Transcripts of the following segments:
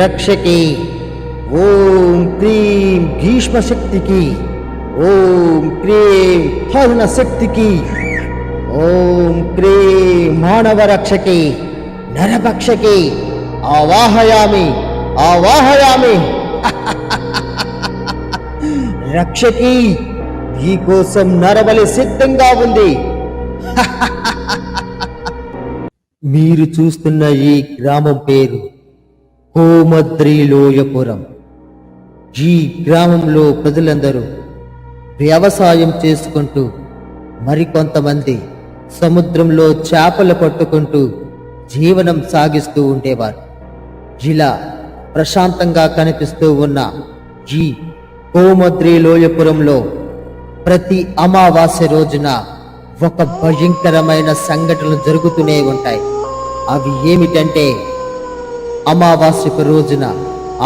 రక్షకి, ఓం cream Bhishma శక్తికి, ఓం cream హరణ శక్తికి, ఓం cream మానవ రక్షకి నరభక్షకి ఆవాహయామి ఆవాహయామి. రక్షకి, నీకోసం నరబలి సిద్ధంగా ఉంది. మీరు చూస్తున్న ఈ గ్రామం పేరు కోమద్రిలోయపురం. ఈ గ్రామంలో ప్రజలందరూ వ్యవసాయం చేసుకుంటూ, మరికొంతమంది సముద్రంలో చేపలు పట్టుకుంటూ జీవనం సాగిస్తూ ఉండేవారు. ఇలా ప్రశాంతంగా కనిపిస్తూ ఉన్న ఈ కోమద్రిలోయపురంలో ప్రతి అమావాస్య రోజున ఒక భయంకరమైన సంఘటనలు జరుగుతూనే ఉంటాయి. అవి ఏమిటంటే, అమావాస్యకు రోజున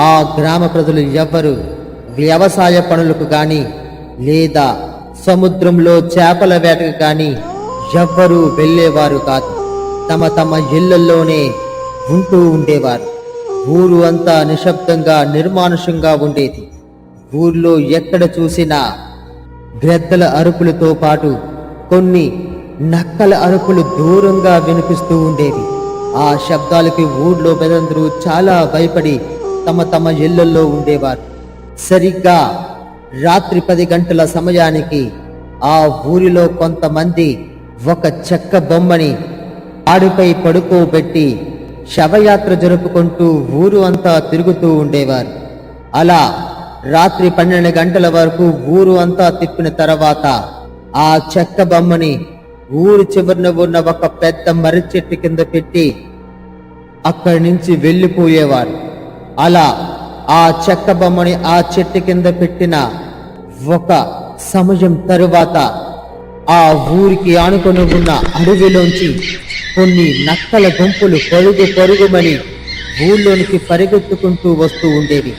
ఆ గ్రామ ప్రజలు ఎవ్వరు వ్యవసాయ పనులకు కానీ లేదా సముద్రంలో చేపల వేటకు కానీ ఎవ్వరూ వెళ్ళేవారు కాదు. తమ తమ ఇళ్లలోనే ఉంటూ ఉండేవారు. ఊరు అంతా నిశ్శబ్దంగా నిర్మానుషంగా ఉండేది. ఊర్లో ఎక్కడ చూసినా గ్రద్దల అరుపులతో పాటు కొన్ని నక్కల అరుపులు దూరంగా వినిపిస్తూ ఉండేవి. ఆ శబ్దాలకి ఊర్లో పెదందరూ చాలా భయపడి తమ తమ ఇళ్లల్లో ఉండేవారు. సరిగ్గా రాత్రి 10 గంటల సమయానికి ఆ ఊరిలో కొంతమంది ఒక చెక్క బొమ్మని ఆడిపై పడుకోబెట్టి శవయాత్ర జరుపుకుంటూ ఊరు అంతా తిరుగుతూ ఉండేవారు. అలా రాత్రి 12 గంటల వరకు ఊరు అంతా తిప్పిన తర్వాత ఆ చెక్క బొమ్మని ఊరి చివరిన ఉన్న ఒక పెద్ద మర్రి చెట్టు కింద పెట్టి అక్కడి నుంచి వెళ్ళిపోయేవారు. అలా ఆ చెక్క బొమ్మని ఆ చెట్టు కింద పెట్టిన ఒక సమయం తరువాత ఆ ఊరికి ఆనుకొని ఉన్న అడవిలోంచి కొన్ని నక్కల గుంపులు పరుగుమని ఊళ్ళోనికి పరిగెత్తుకుంటూ వస్తూ ఉండేవి.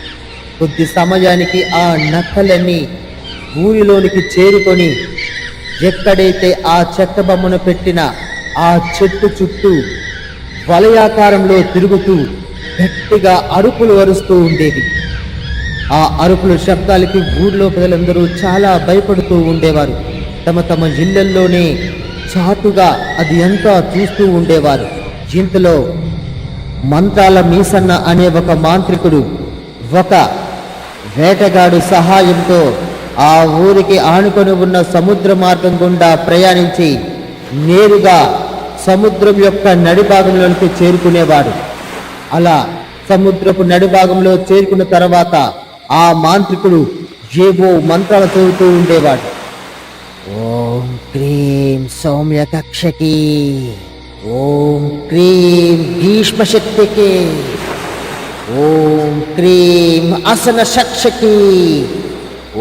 కొద్ది సమయానికి ఆ నక్కలన్నీ ఊరిలోనికి చేరుకొని ఎక్కడైతే ఆ చెక్క బొమ్మను పెట్టిన ఆ చెట్టు చుట్టూ వలయాకారంలో తిరుగుతూ గట్టిగా అరుపులు అరుస్తూ ఉండేవి. ఆ అరుపుల శబ్దాలకి ఊర్లో ప్రజలందరూ చాలా భయపడుతూ ఉండేవారు. తమ తమ ఇళ్లల్లోనే చాటుగా అది అంతా చూస్తూ ఉండేవారు. ఇంతలో మంత్రాల మీసన్న అనే ఒక మాంత్రికుడు ఒక వేటగాడు సహాయంతో ఆ ఊరికి ఆనుకొని ఉన్న సముద్ర మార్గం గుండా ప్రయాణించి నేరుగా సముద్రం యొక్క నడిభాగంలోనికి చేరుకునేవాడు. అలా సముద్రపు నడిభాగంలో చేరుకున్న తర్వాత ఆ మాంత్రికుడు ఏవో మంత్రాలు చదువుతూ ఉండేవాడు. ఓం క్రీం సౌమ్య కక్షకి, ఓం క్రీం భీష్మ శక్తికి, ఓం క్రీం అసన శక్షకి,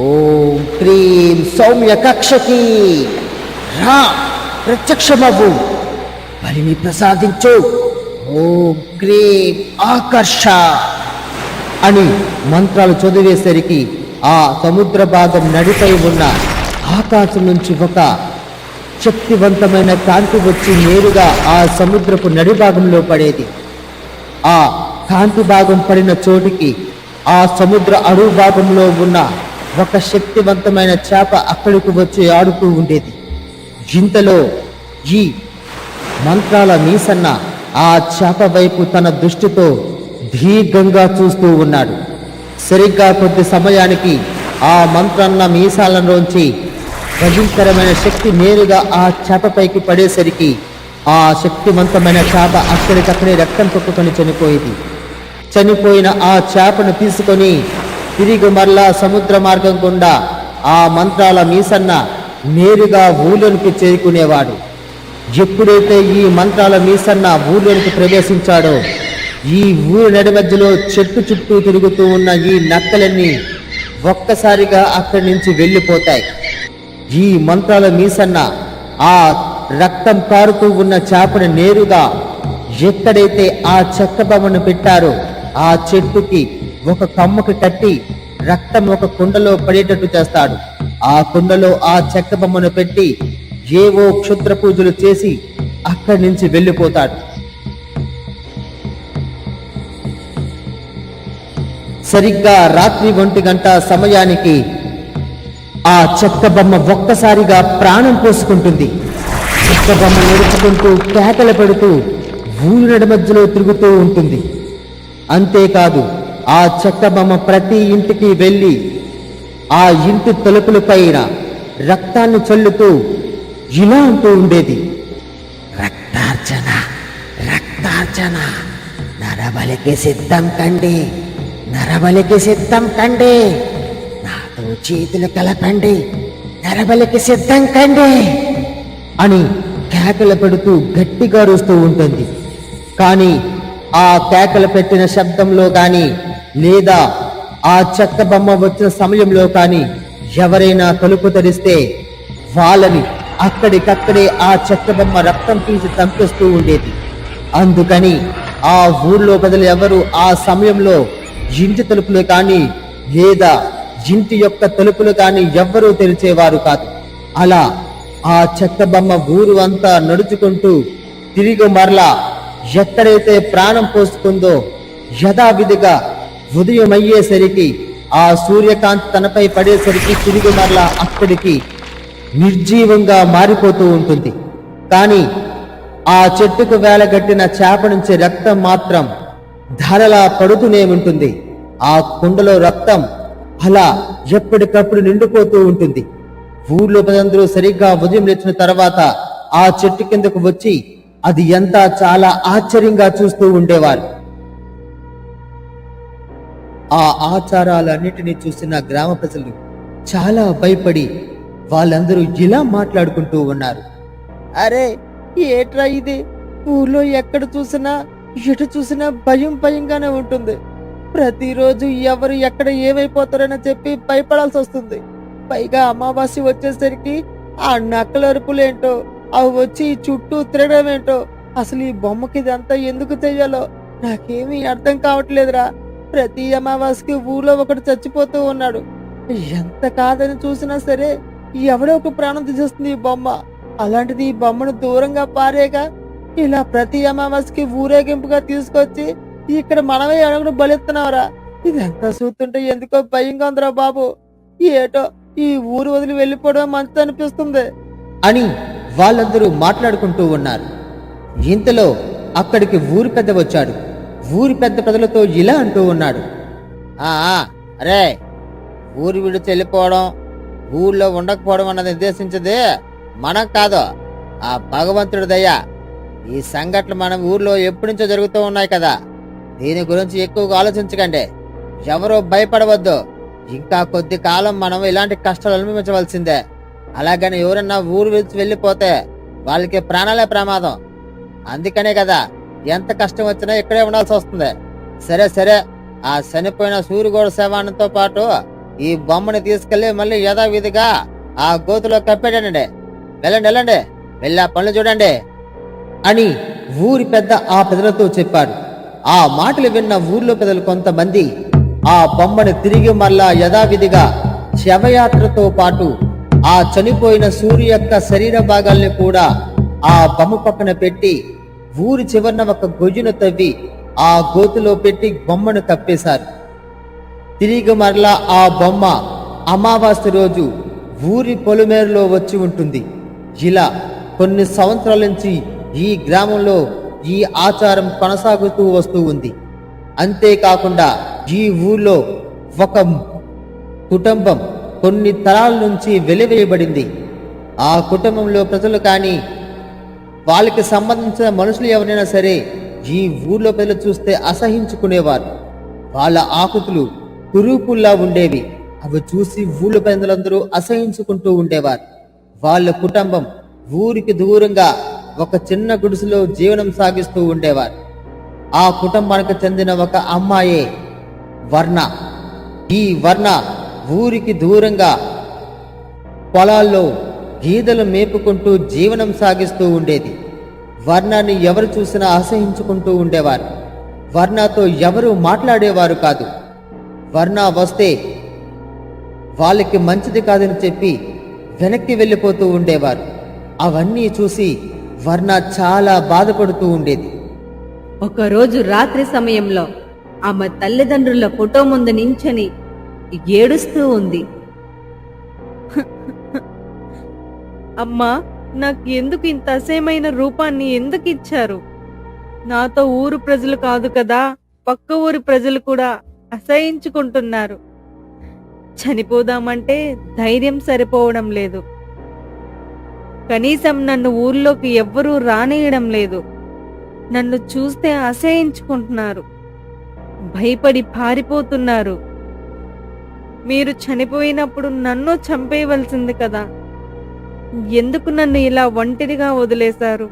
ఓం క్రీం సౌమ్య కక్షకి, రా ప్రత్యక్షమవు, బలిని ప్రసాదించు, ఓం క్రీం ఆకర్ష అని మంత్రాలు చదివేసరికి ఆ సముద్ర భాగం నడిపై ఉన్న ఆకాశం నుంచి ఒక శక్తివంతమైన కాంతి వచ్చి నేరుగా ఆ సముద్రపు నడిభాగంలో పడేది. ఆ కాంతి భాగం పడిన చోటికి ఆ సముద్ర అడుగు భాగంలో ఉన్న ఒక శక్తివంతమైన చేప అక్కడికి వచ్చి ఆడుతూ ఉండేది. ఇంతలో ఈ మంత్రాల మీసన్న ఆ చేప వైపు తన దృష్టితో దీర్ఘంగా చూస్తూ ఉన్నాడు. సరిగ్గా కొద్ది సమయానికి ఆ మంత్రాన్న మీసాలలోంచి భయంకరమైన శక్తి నేరుగా ఆ చేపపైకి పడేసరికి ఆ శక్తివంతమైన చేప అక్కడికక్కడే రక్తం తొక్కుకొని చనిపోయింది. చనిపోయిన ఆ చేపను తీసుకొని తిరిగి మరలా సముద్ర మార్గం గుండా ఆ మంత్రాల మీసన్న నేరుగా ఊళ్ళోనికి చేరుకునేవాడు. ఎప్పుడైతే ఈ మంత్రాల మీసన్న ఊళ్ళోనికి ప్రవేశించాడో ఈ ఊరి నడి మధ్యలో చెట్టు చుట్టూ తిరుగుతూ ఉన్న ఈ నక్కలన్నీ ఒక్కసారిగా అక్కడి నుంచి వెళ్ళిపోతాయి. ఈ మంత్రాల మీసన్న ఆ రక్తం కారుతూ ఉన్న చేపను నేరుగా ఎక్కడైతే ఆ చెక్క బొమ్మను పెట్టారో ఆ చెట్టుకి ఒక కమ్మకి కట్టి రక్తం ఒక కుండలో పడేటట్టు చేస్తాడు. ఆ కుండలో ఆ చెక్క బొమ్మను పెట్టి ఏవో క్షుద్ర పూజలు చేసి అక్కడి నుంచి వెళ్ళిపోతాడు. సరిగ్గా రాత్రి 1 గంట సమయానికి ఆ చెక్క బొమ్మ ఒక్కసారిగా ప్రాణం పోసుకుంటుంది. చెక్క బొమ్మ నడుచుకుంటూ కేకలు పెడుతూ ఊరి నడి మధ్యలో తిరుగుతూ ఉంటుంది. అంతేకాదు ఆ చెక్క బొమ్మ ప్రతి ఇంటికి వెళ్ళి ఆ ఇంటి తలుపుల పైన రక్తాన్ని చల్లుతూ ఇలా అంటూ ఉండేది, రక్తార్చన, రక్తార్చన, నరబలికి సిద్ధం కండి, నరబలికి సిద్ధం కండి, నాతో చేతులు కలపండి, నరబలికి సిద్ధం కండి అని కేకలు పెడుతూ గట్టిగా అరుస్తూ ఉంటుంది. కానీ ఆ కేకలు పెట్టిన శబ్దంలో కానీ లేదా ఆ చెక్క బొమ్మ వచ్చిన సమయంలో కానీ ఎవరైనా తలుపు తెరిస్తే వాళ్ళని అక్కడికక్కడే ఆ చెక్క బొమ్మ రక్తం తీసి చంపేస్తూ ఉండేది. అందుకని ఆ ఊర్లో ప్రజలు ఎవరు ఆ సమయంలో ఇంటి తలుపులు కానీ లేదా ఇంటి యొక్క తలుపులు కానీ ఎవ్వరూ తెరిచేవారు కాదు. అలా ఆ చెక్క బొమ్మ ఊరు అంతా నడుచుకుంటూ తిరిగి మరలా ఎక్కడైతే ప్రాణం పోసుకుందో యథావిధిగా ఉదయం అయ్యేసరికి ఆ సూర్యకాంతి తనపై పడేసరికి తిరిగి మరలా అక్కడికి నిర్జీవంగా మారిపోతూ ఉంటుంది. కానీ ఆ చెట్టుకు వేలగట్టిన చేప నుంచి రక్తం మాత్రం ధారలా పడుతూనే ఉంటుంది. ఆ కుండలో రక్తం అలా ఎప్పటికప్పుడు నిండిపోతూ ఉంటుంది. ఊర్లో ప్రజలందరూ సరిగ్గా ఉదయం లేచిన తర్వాత ఆ చెట్టు కిందకు వచ్చి అది ఎంత చాలా ఆశ్చర్యంగా చూస్తూ ఉండేవారు. ఆ ఆచారాలన్నిటినీ చూసిన గ్రామ ప్రజలు చాలా భయపడి వాళ్ళందరూ ఇలా మాట్లాడుకుంటూ ఉన్నారు, అరే ఏట్రా ఇది, ఊర్లో ఎక్కడ చూసినా ఎటు చూసినా భయం భయంగానే ఉంటుంది. ప్రతిరోజు ఎవరు ఎక్కడ ఏమైపోతారని చెప్పి భయపడాల్సి వస్తుంది. పైగా అమావాస్య వచ్చేసరికి ఆ నక్కలరుపులేంటో అవి వచ్చి చుట్టూ తిరగడం ఏంటో, అసలు ఈ బొమ్మకి ఇదంతా ఎందుకు చెయ్యాలో నాకేమీ అర్థం కావట్లేదురా. ప్రతి అమావాస్యకి ఊర్లో ఒకటి చచ్చిపోతూ ఉన్నాడు. ఎంత కాదని చూసినా సరే ఎవడో ఒక ప్రాణం తీసేస్తుంది ఈ బొమ్మ. అలాంటిది ఈ బొమ్మను దూరంగా పారేగా ఇలా ప్రతి అమావాస్యకి ఊరేగింపుగా తీసుకొచ్చి ఇక్కడ మనమే అడుగును బలిస్తున్నావురా. ఇదంతా చూస్తుంటే ఎందుకో భయంగా ఉందిరా బాబు. ఏటో ఈ ఊరు వదిలి వెళ్ళిపోవడం మంచిది అనిపిస్తుంది అని వాళ్ళందరూ మాట్లాడుకుంటూ ఉన్నారు. ఇంతలో అక్కడికి ఊరి పెద్ద వచ్చాడు. ఊరి పెద్ద ప్రజలతో ఇలా అంటూ ఉన్నాడు, అరే ఊరు విడిచి వెళ్ళిపోవడం, ఊళ్ళో ఉండకపోవడం అన్నది నిర్దేశించదే మనం కాదు, ఆ భగవంతుడి దయ. ఈ సంఘటనలు మన ఊర్లో ఎప్పటి నుంచో జరుగుతూ ఉన్నాయి కదా, దీని గురించి ఎక్కువగా ఆలోచించకండి, ఎవరో భయపడవద్దు. ఇంకా కొద్ది కాలం మనం ఇలాంటి కష్టాలు అనుభవించవలసిందే. అలాగని ఎవరన్నా ఊరు విడిచి వెళ్ళిపోతే వాళ్ళకి ప్రాణాలే ప్రమాదం. అందుకనే కదా ఎంత కష్టం వచ్చినా ఇక్కడే ఉండాల్సి వస్తుంది. సరే సరే, ఆ చనిపోయిన సూర్యగోడ శవానంతో పాటు ఈ బొమ్మని తీసుకెళ్లి మళ్ళీ యథావిధిగా ఆ గోతులో కప్పేటండి. వెళ్ళండి వెళ్ళండి, వెళ్ళి ఆ పనులు చూడండి అని ఊరి పెద్ద ఆ ప్రజలతో చెప్పాడు. ఆ మాటలు విన్న ఊర్లో ప్రజలు కొంతమంది ఆ బొమ్మను తిరిగి మళ్ళా యథావిధిగా శవయాత్రతో పాటు ఆ చనిపోయిన సూర్య యొక్క శరీర భాగాల్ని కూడా ఆ బొమ్మ పక్కన పెట్టి ఊరి చివరన ఒక గొయ్యును తవ్వి ఆ గోతులో పెట్టి బొమ్మను కప్పేశారు. తిరిగి మరలా ఆ బొమ్మ అమావాస్య రోజు ఊరి పొలిమేరలో వచ్చి ఉంటుంది. ఇలా కొన్ని సంవత్సరాల నుంచి ఈ గ్రామంలో ఈ ఆచారం కొనసాగుతూ వస్తూ ఉంది. అంతేకాకుండా ఈ ఊర్లో ఒక కుటుంబం కొన్ని తరాల నుంచి వెలివేయబడింది. ఆ కుటుంబంలో ప్రజలు కానీ వాళ్ళకి సంబంధించిన మనుషులు ఎవరైనా సరే ఈ ఊర్లో ప్రజలు చూస్తే అసహించుకునేవారు. వాళ్ళ ఆకృతులు కురూపుల్లా ఉండేవి. అవి చూసి ఊళ్ళో ప్రజలందరూ అసహించుకుంటూ ఉండేవారు. వాళ్ళ కుటుంబం ఊరికి దూరంగా ఒక చిన్న గుడిసెలో జీవనం సాగిస్తూ ఉండేవారు. ఆ కుటుంబానికి చెందిన ఒక అమ్మాయే వర్ణ. ఈ వర్ణ ఊరికి దూరంగా పొలాల్లో గీదలు మేపుకుంటూ జీవనం సాగిస్తూ ఉండేది. వర్ణాన్ని ఎవరు చూసినా అసహించుకుంటూ ఉండేవారు. వర్ణతో ఎవరు మాట్లాడేవారు కాదు. వర్ణ వస్తే వాళ్ళకి మంచిది కాదని చెప్పి వెనక్కి వెళ్ళిపోతూ ఉండేవారు. అవన్నీ చూసి వర్ణ చాలా బాధపడుతూ ఉండేది. ఒకరోజు రాత్రి సమయంలో ఆమె తల్లిదండ్రుల ఫోటో ముందు నించొని ఏడుస్తూ ఉంది. అమ్మా, నాకు ఎందుకు ఇంత అసహ్యమైన రూపాన్ని ఎందుకు ఇచ్చారు? నాతో ఊరు ప్రజలు కాదు కదా, పక్క ఊరి ప్రజలు కూడా అసహించుకుంటున్నారు. చనిపోదామంటే ధైర్యం సరిపోవడం లేదు. కనీసం నన్ను ఊర్లోకి ఎవ్వరూ రానియడం లేదు. నన్ను చూస్తే అసహించుకుంటున్నారు, భయపడి పారిపోతున్నారు. మీరు చనిపోయినప్పుడు నన్ను చంపేయవలసింది కదా, ఎందుకు నన్ను ఇలా ఒంటరిగా వదిలేశారు?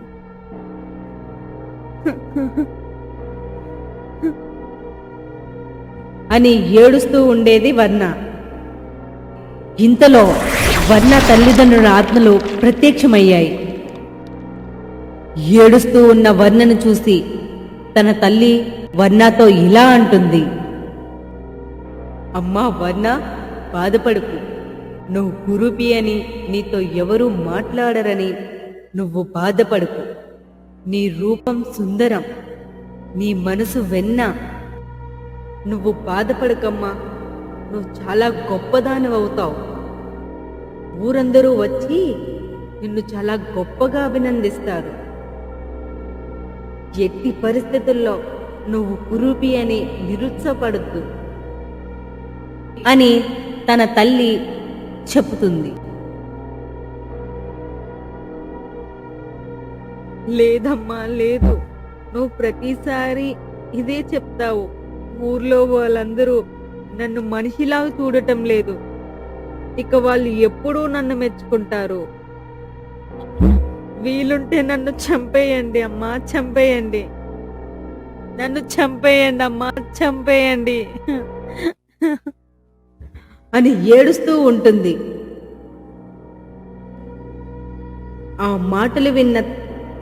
అని ఏడుస్తూ ఉండేది వర్ణ. ఇంతలో వర్ణ తల్లిదండ్రుల ఆత్మలు ప్రత్యక్షమయ్యాయి. ఏడుస్తూ ఉన్న వర్ణను చూసి తన తల్లి వర్ణతో ఇలా అంటుంది. అమ్మా వర్ణ, బాధపడుకు. నువ్వు కురూపి అని నీతో ఎవరూ మాట్లాడరని నువ్వు బాధపడుకు. నీ రూపం సుందరం, నీ మనసు వెన్న. నువ్వు బాధపడకమ్మా, నువ్వు చాలా గొప్పదానివవుతావు. ఊరందరూ వచ్చి నిన్ను చాలా గొప్పగా అభినందిస్తారు. ఎట్టి పరిస్థితుల్లో నువ్వు కురూపి అని నిరుత్సాహపడద్దు అని తన తల్లి చెబుతుంది. లేదమ్మా లేదు, నువ్వు ప్రతిసారి ఇదే చెప్తావు. ఊర్లో వాళ్ళందరూ నన్ను మనిషిలాగా చూడటం లేదు. ఇక వాళ్ళు ఎప్పుడూ నన్ను మెచ్చుకుంటారు. వీలుంటే నన్ను చంపేయండి అమ్మా, చంపేయండి. నన్ను చంపేయండి అమ్మా, చంపేయండి అని ఏడుస్తూ ఉంటుంది. ఆ మాటలు విన్న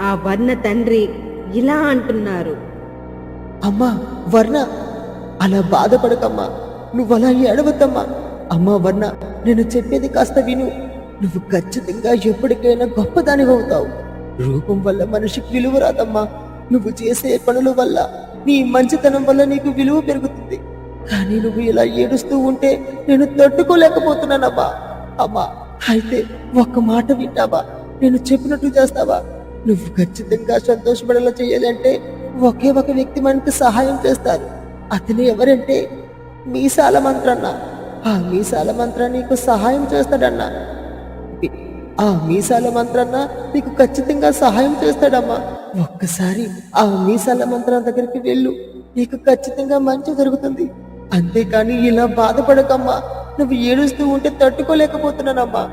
ఆ వర్ణ తండ్రి ఇలా అంటున్నారు. అమ్మా వర్ణ, అలా బాధపడకమ్మా, నువ్వు అలా ఏడవద్దమ్మా. అమ్మా వర్ణ, నేను చెప్పేది కాస్త విను. నువ్వు ఖచ్చితంగా ఎప్పటికైనా గొప్పదానివవుతావు. రూపం వల్ల మనిషికి విలువ రాదమ్మా. నువ్వు చేసే పనుల వల్ల, నీ మంచితనం వల్ల నీకు విలువ పెరుగుతుంది. కానీ నువ్వు ఇలా ఏడుస్తూ ఉంటే నేను తట్టుకోలేకపోతున్నానమ్మా. అమ్మా, అయితే ఒక్క మాట వింటావా? నేను చెప్పినట్టు చేస్తావా? నువ్వు ఖచ్చితంగా సంతోషపడేలా చేయాలంటే ఒకే ఒక వ్యక్తి మనకు సహాయం చేస్తారు. అతను ఎవరంటే మీసాల మంత్రన్న. ఆ మీసాల మంత్ర నీకు సహాయం చేస్తాడన్నా. ఆ మీసాల మంత్రన్న నీకు ఖచ్చితంగా సహాయం చేస్తాడమ్మా. ఒక్కసారి ఆ మీసాల మంత్రం దగ్గరికి వెళ్ళు, నీకు ఖచ్చితంగా మంచి జరుగుతుంది. అంతేకాని ఇలా బాధపడకమ్మా. నువ్వు ఏడుస్తూ ఉంటే తట్టుకోలేకపోతున్నానమ్మా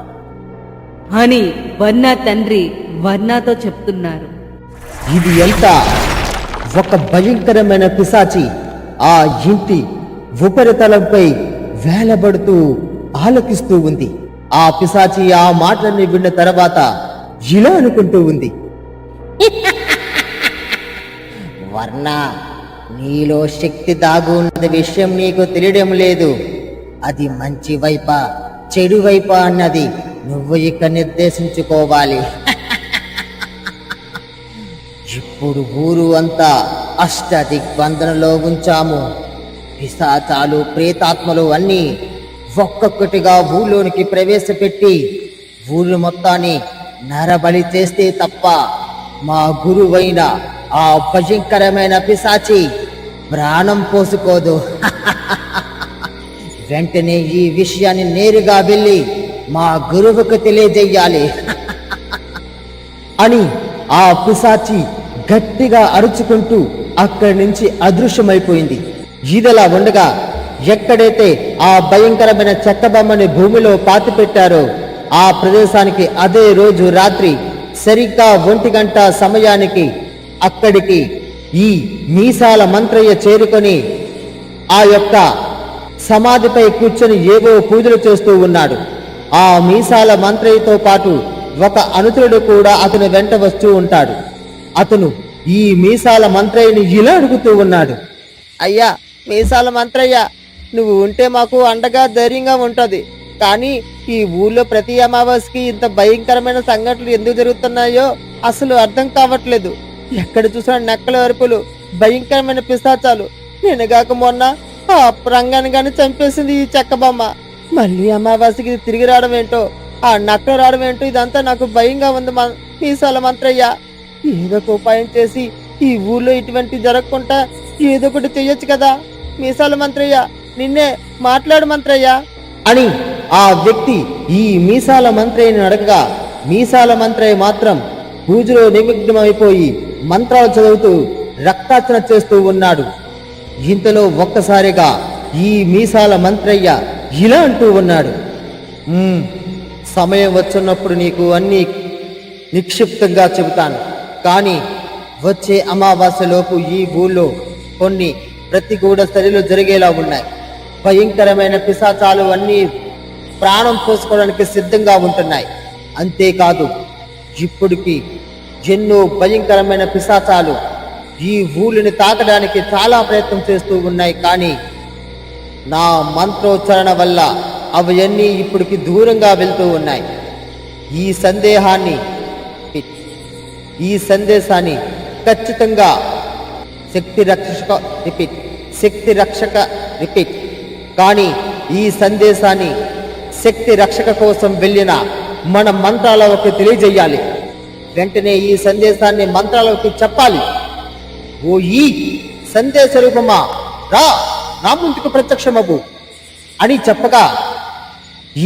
అని వర్ణ తండ్రి వర్ణతో చెప్తున్నారు. ఇది ఎంత ఒక భయంకరమైన పిశాచి ఆ ఇంటి ఉపరితలంపై వేలబడుతూ ఆలకిస్తూ ఉంది. ఆ పిశాచి ఆ మాటలన్నీ విన్న తర్వాత ఇలా అనుకుంటూ ఉంది. వర్ణ, నీలో శక్తి దాగు ఉన్నది విషయం నీకు తెలియడం లేదు. అది మంచి వైపా చెడు వైపా అన్నది నువ్వు ఇక నిర్దేశించుకోవాలి. ఇప్పుడు ఊరు అంతా అష్టదిగ్బంధనలో ఉంచాము. పిశాచాలు, ప్రేతాత్మలు అన్నీ ఒక్కొక్కటిగా ఊళ్ళోనికి ప్రవేశపెట్టి ఊరు మొత్తాన్ని నరబలి చేస్తే తప్ప మా గురువైన ఆ భయంకరమైన పిశాచి ప్రాణం పోసుకోదు. వెంటనే ఈ విషయాన్ని నేరుగా వెళ్ళి మా గురువుకు తెలియజేయాలి అని ఆ పిశాచి గట్టిగా అరుచుకుంటూ అక్కడి నుంచి అదృశ్యమైపోయింది. ఇదిలా ఉండగా ఎక్కడైతే ఆ భయంకరమైన చెక్క బొమ్మని భూమిలో పాతిపెట్టారో ఆ ప్రదేశానికి అదే రోజు రాత్రి సరిగ్గా 1 గంట సమయానికి అక్కడికి ఈ మీసాల మంత్రయ్య చేరుకొని ఆ యొక్క సమాధిపై కూర్చొని ఏవో పూజలు చేస్తూ ఉన్నాడు. ఆ మీసాల మంత్రయ్యతో పాటు ఒక అనుచరుడు కూడా అతని వెంట వస్తూ ఉంటాడు. అతను ఈ మీసాల మంత్రయ్యని ఇలా అడుగుతూ ఉన్నాడు. అయ్యా మీసాల మంత్రయ్య, నువ్వు ఉంటే మాకు అండగా ధైర్యంగా ఉంటది. కానీ ఈ ఊళ్ళో ప్రతి అమావాస్యకి ఇంత భయంకరమైన సంఘటనలు ఎందుకు జరుగుతున్నాయో అసలు అర్థం కావట్లేదు. ఎక్కడ చూసినా నక్కల అరుపులు, భయంకరమైన పిశాచాలు, నేనుగాక మొన్న ఆ రంగాన్ని గాని చంపేసింది ఈ చెక్క బొమ్మ. మళ్ళీ అమావాస్యకి ఇది తిరిగి రావడం ఏంటో, ఆ నక్కలు రావడం ఏంటో, ఇదంతా నాకు భయంగా ఉంది మీసాల మంత్రయ్య. ఏదో ఒక ఉపాయం చేసి ఈ ఊర్లో ఇటువంటి జరగకుండా ఏదో ఒకటి చెయ్యొచ్చు కదా మీసాల మంత్రయ్య. నిన్నే మాట్లాడు మంత్రయ్య అని ఆ వ్యక్తి ఈ మీసాల మంత్రయ్యని అడగగా మీసాల మంత్రయ్య మాత్రం పూజలో నిమగ్నమైపోయి మంత్రాలు చదువుతూ రక్తార్చన చేస్తూ ఉన్నాడు. ఇంతలో ఒక్కసారిగా ఈ మీసాల మంత్రయ్య ఇలా అంటూ ఉన్నాడు, సమయం వచ్చున్నప్పుడు నీకు అన్నీ నిక్షిప్తంగా చెబుతాను. కానీ వచ్చే అమావాస్యలోపు ఈ ఊళ్ళో కొన్ని ప్రతికూల చర్యలు జరిగేలా ఉన్నాయి. భయంకరమైన పిశాచాలు అన్నీ ప్రాణం పోసుకోవడానికి సిద్ధంగా ఉంటున్నాయి. అంతేకాదు, ఇప్పటికి ఎన్నో భయంకరమైన పిశాచాలు ఈ ఊళ్ళని తాకడానికి చాలా ప్రయత్నం చేస్తూ ఉన్నాయి. కానీ నా మంత్రోచ్చారణ వల్ల అవన్నీ ఇప్పటికి దూరంగా వెళ్తూ ఉన్నాయి. ఈ సందేశాన్ని ఖచ్చితంగా శక్తి రక్షక కానీ ఈ సందేశాన్ని శక్తి రక్షక కోసం వెళ్ళిన మన మంత్రాలకి తెలియజేయాలి. వెంటనే ఈ సందేశాన్ని మంత్రాలకి చెప్పాలి. ఓ ఈ సందేశ రూపమా, నా ముందుకు ప్రత్యక్షమవు అని చెప్పగా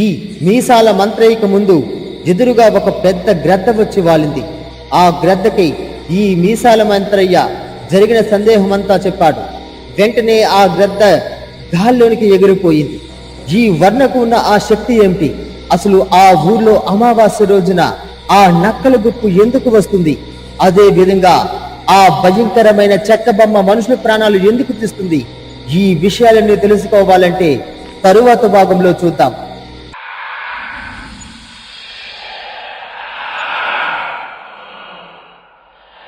ఈ మీసాల మంత్రయ్యకు ముందు ఎదురుగా ఒక పెద్ద గ్రద్ద వచ్చి వాలింది. ఆ గ్రద్దకి ఈ మీసాల మంత్రయ్య జరిగిన సందేహమంతా చెప్పాడు. వెంటనే ఆ గ్రద్ద గాల్లోనికి ఎగిరిపోయింది. ఈ వర్ణకు ఉన్న ఆ శక్తి ఏమిటి? అసలు ఆ ఊర్లో అమావాస్య రోజున ఆ నక్కల గుప్పు ఎందుకు వస్తుంది? అదే విధంగా ఆ భయంకరమైన చెక్క బొమ్మ మనుషుల ప్రాణాలు ఎందుకు తీస్తుంది? ఈ విషయాలన్నీ తెలుసుకోవాలంటే తరువాత భాగంలో చూద్దాం.